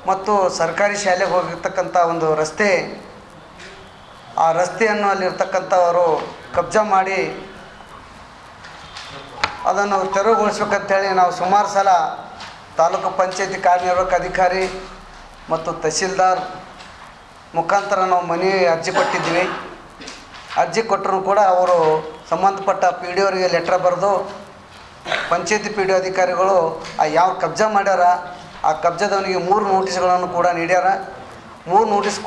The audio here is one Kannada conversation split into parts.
ಮತ್ತು ಸರ್ಕಾರಿ ಶಾಲೆಗೆ ಹೋಗಿರ್ತಕ್ಕಂಥ ಒಂದು ರಸ್ತೆ, ಆ ರಸ್ತೆಯನ್ನು ಅಲ್ಲಿರ್ತಕ್ಕಂಥವರು ಕಬ್ಜಾ ಮಾಡಿ ಅದನ್ನು ತೆರವುಗೊಳಿಸ್ಬೇಕಂತೇಳಿ ನಾವು ಸುಮಾರು ಸಲ ತಾಲೂಕು ಪಂಚಾಯತಿ ಕಾರ್ಯನಿರ್ವಾಹಕ ಅಧಿಕಾರಿ ಮತ್ತು ತಹಸೀಲ್ದಾರ್ ಮುಖಾಂತರ ನಾವು ಅರ್ಜಿ ಕೊಟ್ಟಿದ್ವಿ. ಅರ್ಜಿ ಕೊಟ್ಟರು ಕೂಡ ಅವರು ಸಂಬಂಧಪಟ್ಟ ಪಿ ಡಿ ಅವರಿಗೆ ಲೆಟ್ರ್ ಬರೆದು ಪಂಚಾಯತಿ ಪಿ ಡಿ ಅಧಿಕಾರಿಗಳು ಯಾವ ಕಬ್ಜಾ ಮಾಡ್ಯಾರ ಆ ಕಬ್ಜಾದವನಿಗೆ 3 ನೋಟಿಸ್ಗಳನ್ನು ಕೂಡ ನೀಡ್ಯಾರ. 3 ನೋಟಿಸ್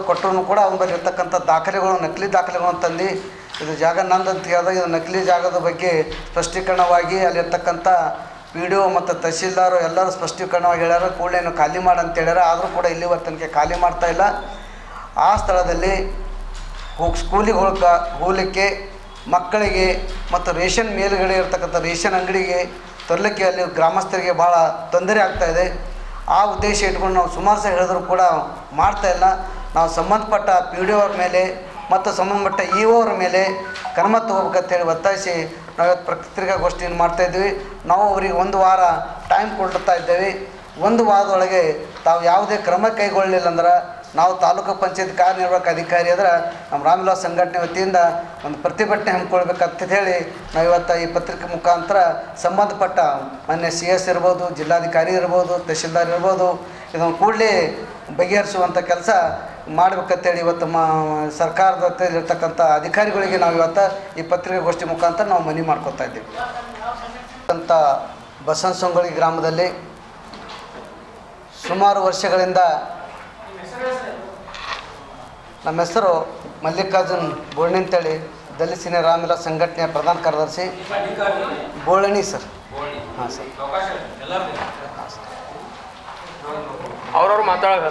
ಕೊಟ್ಟರು ಕೂಡ ಅವನ ಬಳಿ ಇರ್ತಕ್ಕಂಥ ದಾಖಲೆಗಳು ನಕಲಿ ದಾಖಲೆಗಳನ್ನು ತಂದು ಇದು ಜಾಗ ನಂದಂತ ಹೇಳಿದಾಗ ಇದು ನಕಲಿ ಜಾಗದ ಬಗ್ಗೆ ಸ್ಪಷ್ಟೀಕರಣವಾಗಿ ಅಲ್ಲಿರ್ತಕ್ಕಂಥ ಪಿ ಡಿ ಒ ಮತ್ತು ತಹಸೀಲ್ದಾರು ಎಲ್ಲರೂ ಸ್ಪಷ್ಟೀಕರಣವಾಗಿ ಹೇಳ್ಯಾರ. ಕೂಡಲೇ ಖಾಲಿ ಮಾಡಂತ ಹೇಳ್ಯಾರ. ಆದರೂ ಕೂಡ ಇಲ್ಲಿವರೆಗೆ ತನಕ ಖಾಲಿ ಮಾಡ್ತಾಯಿಲ್ಲ. ಆ ಸ್ಥಳದಲ್ಲಿ ಸ್ಕೂಲಿಗೆ ಹೋಗಲಿಕ್ಕೆ ಮಕ್ಕಳಿಗೆ ಮತ್ತು ರೇಷನ್ ಮೇಲುಗಡೆ ಇರ್ತಕ್ಕಂಥ ರೇಷನ್ ಅಂಗಡಿಗೆ ತರಲಿಕ್ಕೆ ಅಲ್ಲಿ ಗ್ರಾಮಸ್ಥರಿಗೆ ಭಾಳ ತೊಂದರೆ ಆಗ್ತಾಯಿದೆ. ಆ ಉದ್ದೇಶ ಇಟ್ಕೊಂಡು ನಾವು ಸುಮಾರು ಸಹ ಹೇಳಿದ್ರು ಕೂಡ ಮಾಡ್ತಾಯಿಲ್ಲ. ನಾವು ಸಂಬಂಧಪಟ್ಟ ಪಿ ಡಿ ಅವ್ರ ಮೇಲೆ ಮತ್ತು ಸಂಬಂಧಪಟ್ಟ ಇ ಒ ಅವ್ರ ಮೇಲೆ ಕ್ರಮ ತಗೋಬೇಕಂತೇಳಿ ಒತ್ತಾಯಿಸಿ ನಾವು ಇವತ್ತು ಪತ್ರಿಕಾಗೋಷ್ಠಿಯನ್ನು ಮಾಡ್ತಾಯಿದ್ವಿ. ನಾವು ಅವರಿಗೆ 1 ವಾರ ಟೈಮ್ ಕೊಡ್ತಾ ಇದ್ದೇವೆ. 1 ವಾರದೊಳಗೆ ತಾವು ಯಾವುದೇ ಕ್ರಮ ಕೈಗೊಳ್ಳಲಿಲ್ಲ ಅಂದ್ರೆ ನಾವು ತಾಲೂಕು ಪಂಚಾಯತ್ ಕಾರ್ಯನಿರ್ವಾಹಕ ಅಧಿಕಾರಿ ಆದ್ರೆ ನಮ್ಮ ರಾಮವಿಲಾಸ್ ಸಂಘಟನೆ ವತಿಯಿಂದ ಒಂದು ಪ್ರತಿಭಟನೆ ಹಮ್ಮಿಕೊಳ್ಬೇಕಂತ ಹೇಳಿ ನಾವು ಇವತ್ತು ಈ ಪತ್ರಿಕೆ ಮುಖಾಂತರ ಸಂಬಂಧಪಟ್ಟ ಮಾನ್ಯ ಸಿ ಎಸ್ ಇರ್ಬೋದು, ಜಿಲ್ಲಾಧಿಕಾರಿ ಇರ್ಬೋದು, ತಹಸೀಲ್ದಾರ್ ಇರ್ಬೋದು, ಇದನ್ನು ಕೂಡಲೇ ಬಗೆಹರಿಸುವಂಥ ಕೆಲಸ ಮಾಡಬೇಕಂತೇಳಿ ಇವತ್ತು ಸರ್ಕಾರದ ಇರ್ತಕ್ಕಂಥ ಅಧಿಕಾರಿಗಳಿಗೆ ನಾವು ಇವತ್ತು ಈ ಪತ್ರಿಕಾಗೋಷ್ಠಿ ಮುಖಾಂತರ ನಾವು ಮನವಿ ಮಾಡ್ಕೊತಾ ಇದ್ದೀವಿ. ಅಂತ ಬಸವನಸೊಂಗಳಿ ಗ್ರಾಮದಲ್ಲಿ ಸುಮಾರು ವರ್ಷಗಳಿಂದ ನಮ್ಮ ಹೆಸರು ಮಲ್ಲಿಕಾರ್ಜುನ್ ಬೋಳ್ಣಿ ಅಂತೇಳಿ ದಲಿತ ಸೀನಿಯರ್ ರಾಮವಿಲಾಸ್ ಸಂಘಟನೆಯ ಪ್ರಧಾನ ಕಾರ್ಯದರ್ಶಿ ಬೋಳಣಿ ಸರ್. ಹಾಂ ಸರ್, ಅವ್ರವ್ರು ಮಾತಾಡೋದು